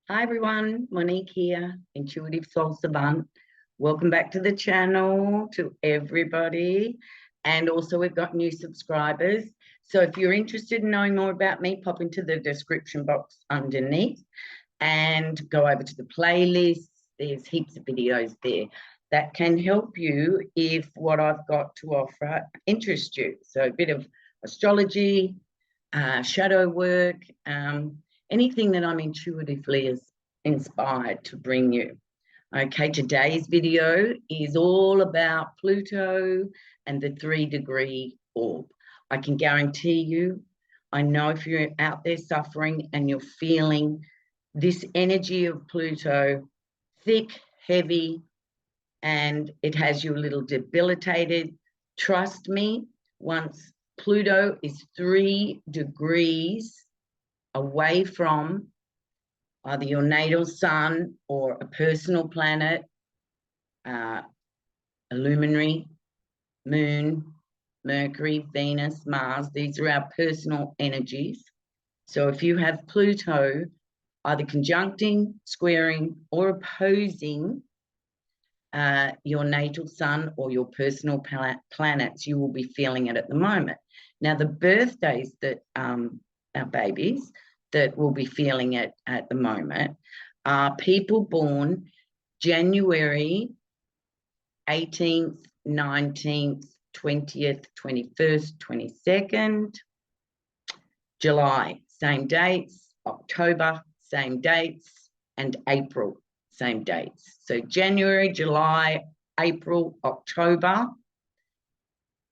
Hi everyone, Monique here, Intuitive Soul Savant. Welcome back to the channel, to everybody. And also we've got new subscribers. So if you're interested in knowing more about me, pop into the description box underneath and go over to the playlist. There's heaps of videos there that can help you if what I've got to offer interests you. So a bit of astrology, shadow work, anything that I'm intuitively inspired to bring you. Okay, today's video is all about Pluto and the 3-degree orb. I can guarantee you, I know if you're out there suffering and you're feeling this energy of Pluto, thick, heavy, and it has you a little debilitated. Trust me, once Pluto is 3 degrees away from either your natal sun or a personal planet, a luminary, moon, Mercury, Venus, Mars, these are our personal energies. So if you have Pluto either conjuncting, squaring, or opposing your natal sun or your personal planets, you will be feeling it at the moment. Now, the birthdays that our babies that will be feeling it at the moment are people born January 18th, 19th, 20th, 21st, 22nd, July, same dates, October, same dates, and April, same dates. So January, July, April, October.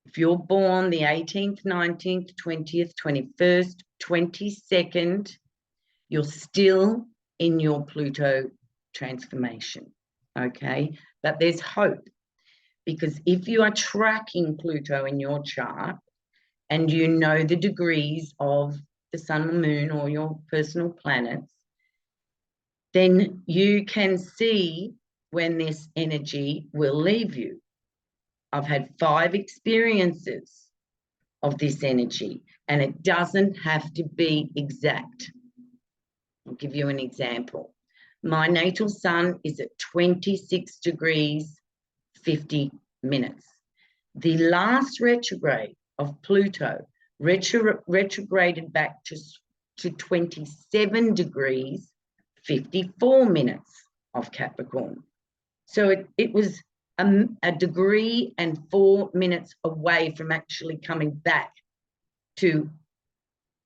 If you're born the 18th, 19th, 20th, 21st, 22nd, you're still in your Pluto transformation, okay? But there's hope, because if you are tracking Pluto in your chart and you know the degrees of the sun or moon or your personal planets, then you can see when this energy will leave you. I've had 5 experiences of this energy, and it doesn't have to be exact. I'll give you an example. My natal sun is at 26 degrees, 50 minutes. The last retrograde of Pluto retrograded back to 27 degrees, 54 minutes of Capricorn. So it was a degree and 4 minutes away from actually coming back to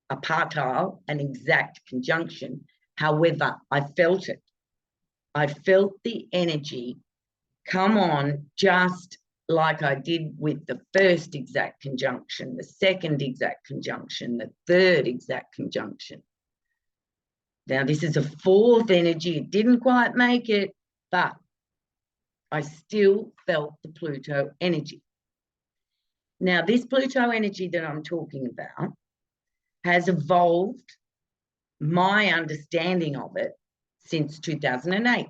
a partile, an exact conjunction. However, I felt it. I felt the energy come on just like I did with the first exact conjunction, the second exact conjunction, the third exact conjunction. Now, this is a 4th energy. It didn't quite make it, but I still felt the Pluto energy. Now, this Pluto energy that I'm talking about has evolved my understanding of it since 2008.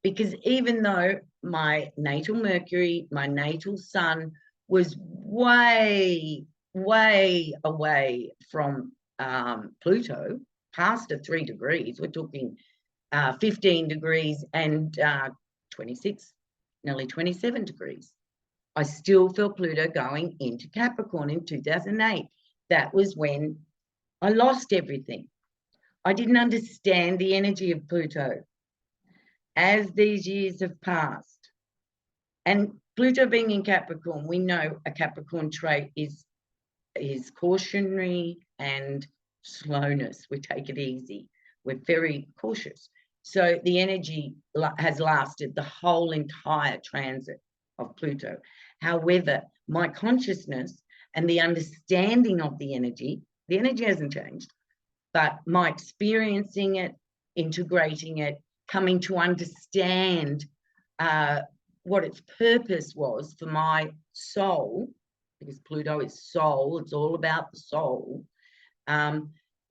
Because even though my natal Mercury, my natal sun was way, way away from Pluto, past the 3 degrees, we're talking 15 degrees and 26, nearly 27 degrees. I still felt Pluto going into Capricorn in 2008. That was when I lost everything. I didn't understand the energy of Pluto. As these years have passed, and Pluto being in Capricorn, we know a Capricorn trait is cautionary and slowness. We take it easy. We're very cautious. So the energy has lasted the whole entire transit of Pluto. However, my consciousness and the understanding of the energy hasn't changed, but my experiencing it, integrating it, coming to understand what its purpose was for my soul, because Pluto is soul, it's all about the soul.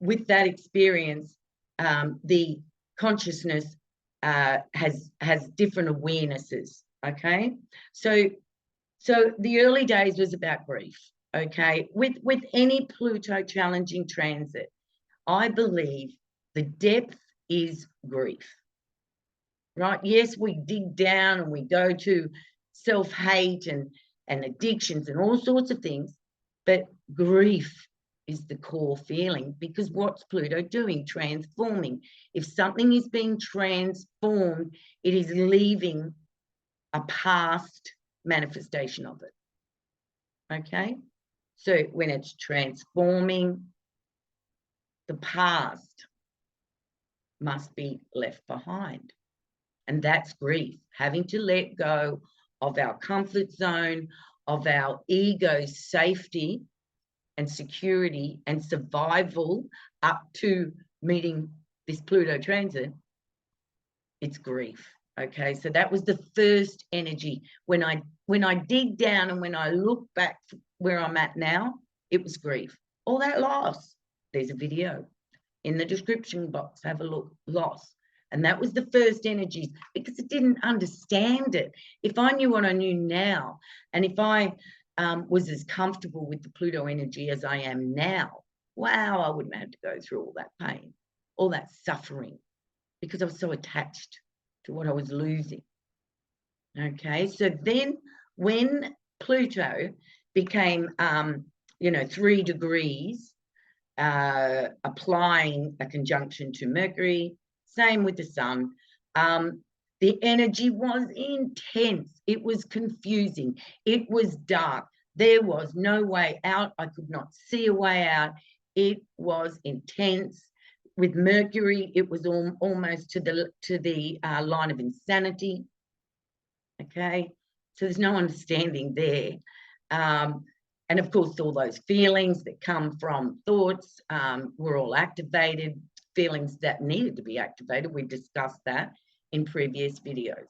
With that experience, the consciousness has different awarenesses, okay? So the early days was about grief, okay? With any Pluto challenging transit, I believe the depth is grief, right? Yes, we dig down and we go to self-hate and addictions and all sorts of things, but grief is the core feeling, because what's Pluto doing? Transforming. If something is being transformed, it is leaving a past manifestation of it. Okay? So when it's transforming, the past must be left behind. And that's grief, having to let go of our comfort zone, of our ego's safety and security and survival up to meeting this Pluto transit. It's grief. Okay, so that was the first energy. When I dig down and when I look back where I'm at now, it was grief. All that loss. There's a video in the description box. Have a look. Loss. And that was the first energies, because it didn't understand it. If I knew what I knew now, and if I was as comfortable with the Pluto energy as I am now, wow, I wouldn't have to go through all that pain, all that suffering, because I was so attached to what I was losing. Okay, so then when Pluto became, 3 degrees, applying a conjunction to Mercury, same with the Sun, the energy was intense. It was confusing. It was dark. There was no way out. I could not see a way out. It was intense. With Mercury, it was almost to the line of insanity. Okay, so there's no understanding there. And of course, all those feelings that come from thoughts were all activated, feelings that needed to be activated. We discussed that in previous videos.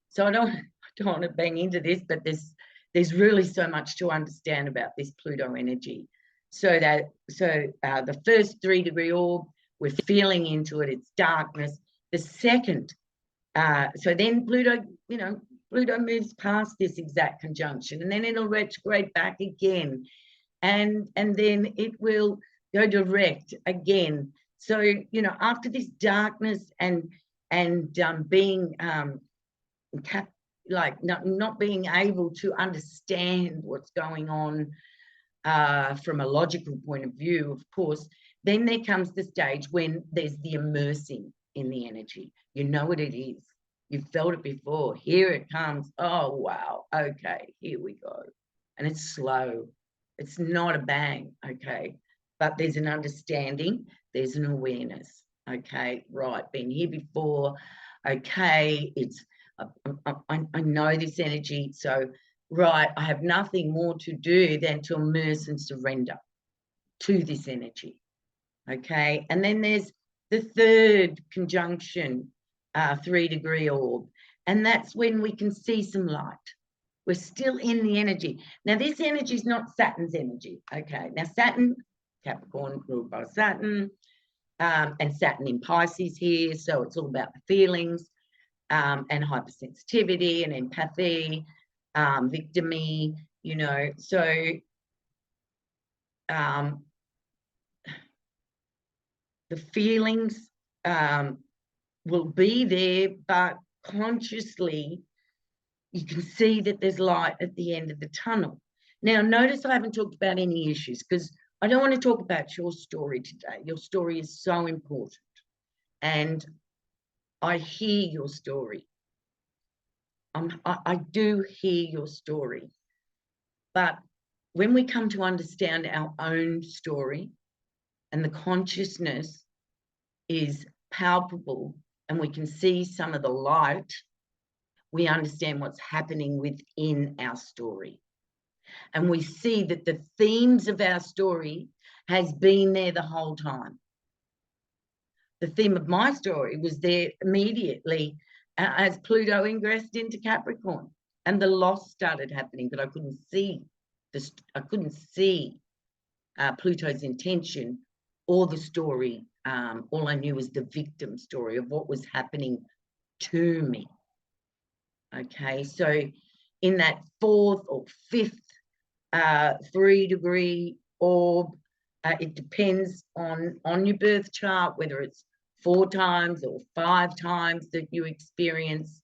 So I don't want to bang into this, but there's really so much to understand about this Pluto energy. So the first 3 degree orb, we're feeling into it, it's darkness. The second, so then Pluto, Pluto moves past this exact conjunction, and then it'll retrograde back again, and then it will go direct again. So after this darkness and being not being able to understand what's going on from a logical point of view, of course, then there comes the stage when there's the immersing in the energy. You know what it is. You've felt it before. Here it comes. Oh, wow. Okay, here we go. And it's slow. It's not a bang, okay? But there's an understanding. There's an awareness, okay? Right, been here before. Okay, it's I know this energy. So, right, I have nothing more to do than to immerse and surrender to this energy, okay? And then there's the third conjunction, 3 degree orb, and that's when we can see some light. We're still in the energy. Now, this energy is not Saturn's energy, okay? Now, Saturn, Capricorn ruled by Saturn, and Saturn in Pisces here, so it's all about the feelings and hypersensitivity and empathy, victimy, so the feelings will be there, but consciously you can see that there's light at the end of the tunnel. Now, notice I haven't talked about any issues, because I don't want to talk about your story today. Your story is so important, and I hear your story. I do hear your story, but when we come to understand our own story and the consciousness is palpable and we can see some of the light, we understand what's happening within our story. And we see that the themes of our story has been there the whole time. The theme of my story was there immediately as Pluto ingressed into Capricorn, and the loss started happening, but I couldn't see Pluto's intention or the story. All I knew was the victim story of what was happening to me. Okay, so in that 4th or 5th 3 degree orb, It depends on your birth chart, whether it's 4 times or 5 times that you experience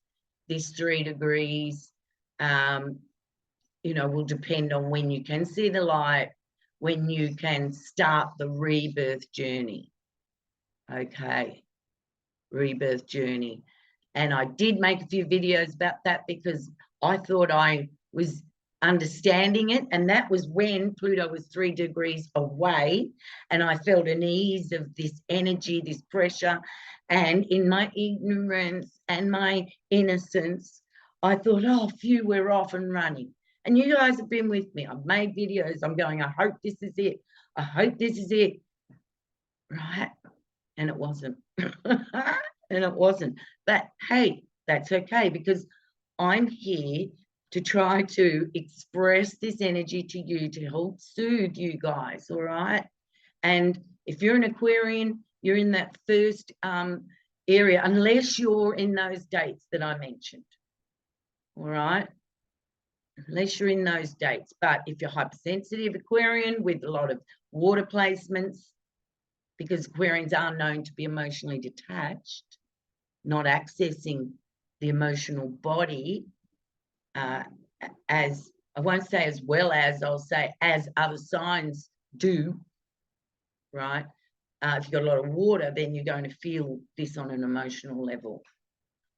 this 3 degrees. You know, will depend on when you can see the light, when you can start the rebirth journey. Okay, rebirth journey. And I did make a few videos about that because I thought I was understanding it, and that was when Pluto was 3 degrees away, and I felt an ease of this energy, this pressure, and in my ignorance and my innocence, I thought, oh, phew, we're off and running. And you guys have been with me. I've made videos. I'm going, I hope this is it. I hope this is it. Right? And it wasn't. And it wasn't. But hey, that's okay, because I'm here to try to express this energy to you to help soothe you guys, all right? And if you're an Aquarian, you're in that first area, unless you're in those dates that I mentioned, all right? Unless you're in those dates. But if you're hypersensitive Aquarian with a lot of water placements, because Aquarians are known to be emotionally detached, not accessing the emotional body, as I won't say as well as, I'll say as other signs do, right? If you've got a lot of water, then you're going to feel this on an emotional level.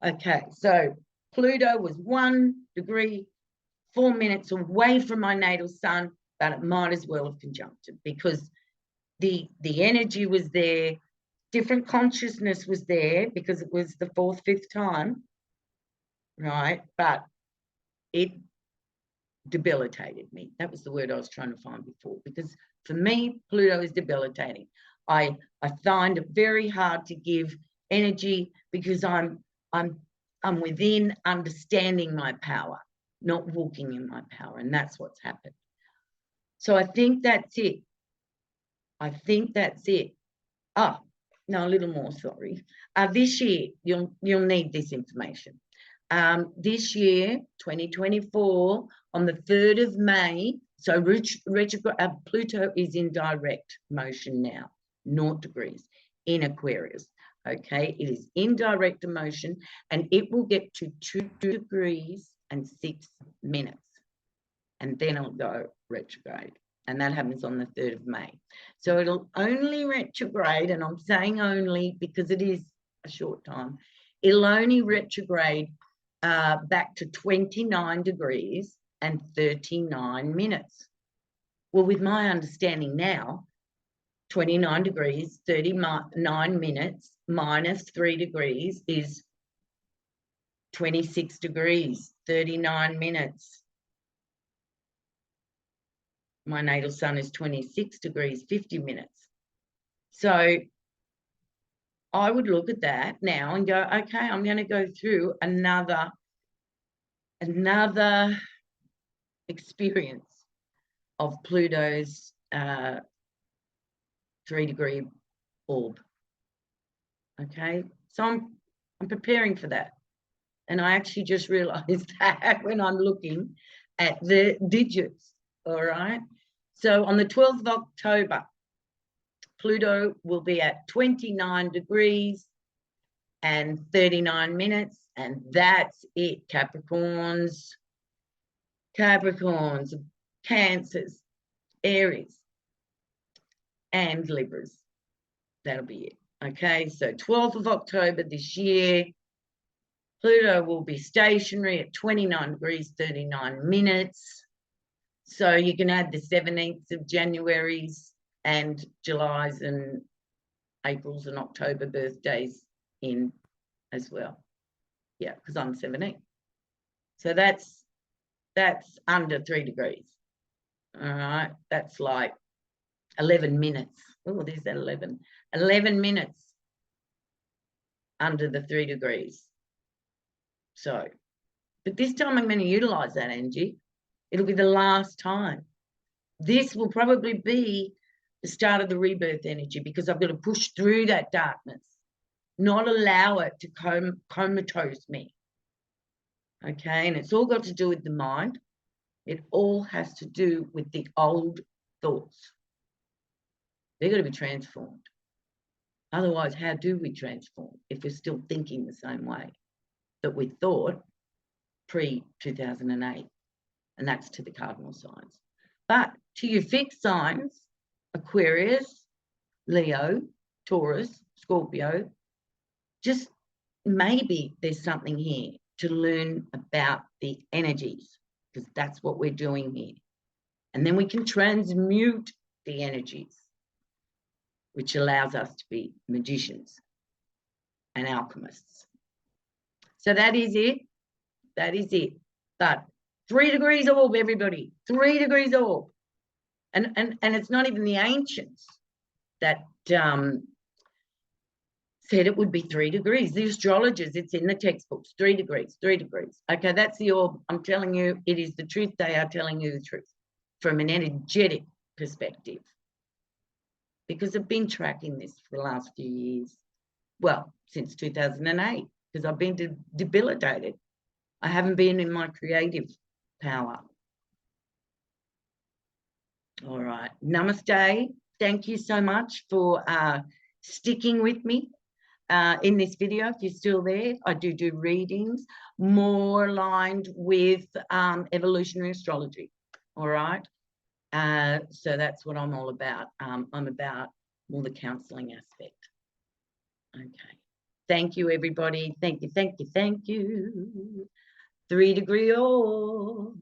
Okay, so Pluto was 1 degree, 4 minutes away from my natal sun, but it might as well have conjuncted, because the energy was there, different consciousness was there, because it was the 4th, 5th time, right? But it debilitated me. That was the word I was trying to find before, because for me, Pluto is debilitating. I find it very hard to give energy, because I'm within understanding my power, not walking in my power, and that's what's happened. So I think that's it. I think that's it. Oh, no, a little more, sorry. This year, you'll need this information. This year, 2024, on the 3rd of May, so Pluto is in direct motion now, 0 degrees in Aquarius. Okay, it is in direct motion, and it will get to 2 degrees and 6 minutes, and then it'll go retrograde. And that happens on the 3rd of May. So it'll only retrograde, and I'm saying only because it is a short time, it'll only retrograde back to 29 degrees and 39 minutes. Well, with my understanding now, 29 degrees, 39 minutes minus 3 degrees is 26 degrees, 39 minutes. My natal sun is 26 degrees, 50 minutes. So I would look at that now and go, okay, I'm going to go through another experience of Pluto's 3 degree orb. Okay, so I'm preparing for that. And I actually just realized that when I'm looking at the digits. All right. So on the 12th of October, Pluto will be at 29 degrees and 39 minutes. And that's it. Capricorns, Cancers, Aries, and Libras. That'll be it. Okay. So 12th of October this year, Pluto will be stationary at 29 degrees, 39 minutes. So you can add the 17th of January's and July's and April's and October birthdays in as well. Yeah, because I'm 17. So that's under 3 degrees. All right, that's like 11 minutes. Oh, there's that 11. 11 minutes under the 3 degrees. So, but this time I'm going to utilize that energy. It'll be the last time. This will probably be the start of the rebirth energy, because I've got to push through that darkness, not allow it to comatose me. Okay, and it's all got to do with the mind. It all has to do with the old thoughts. They're going to be transformed. Otherwise, how do we transform if we're still thinking the same way that we thought pre-2008? And that's to the cardinal signs. But to your fixed signs, Aquarius, Leo, Taurus, Scorpio, just maybe there's something here to learn about the energies, because that's what we're doing here. And then we can transmute the energies, which allows us to be magicians and alchemists. So that is it. That is it. But 3 degrees orb, everybody. 3 degrees orb. And it's not even the ancients that said it would be 3 degrees. The astrologers, it's in the textbooks, 3 degrees, 3 degrees. Okay, that's the orb. I'm telling you, it is the truth. They are telling you the truth from an energetic perspective. Because I've been tracking this for the last few years. Well, since 2008, because I've been debilitated. I haven't been in my creative power. All right. Namaste. Thank you so much for sticking with me in this video. If you're still there, I do readings more aligned with evolutionary astrology. All right. So that's what I'm all about. I'm about more the counseling aspect. Okay. Thank you, everybody. Thank you, thank you, thank you. 3 degree orb.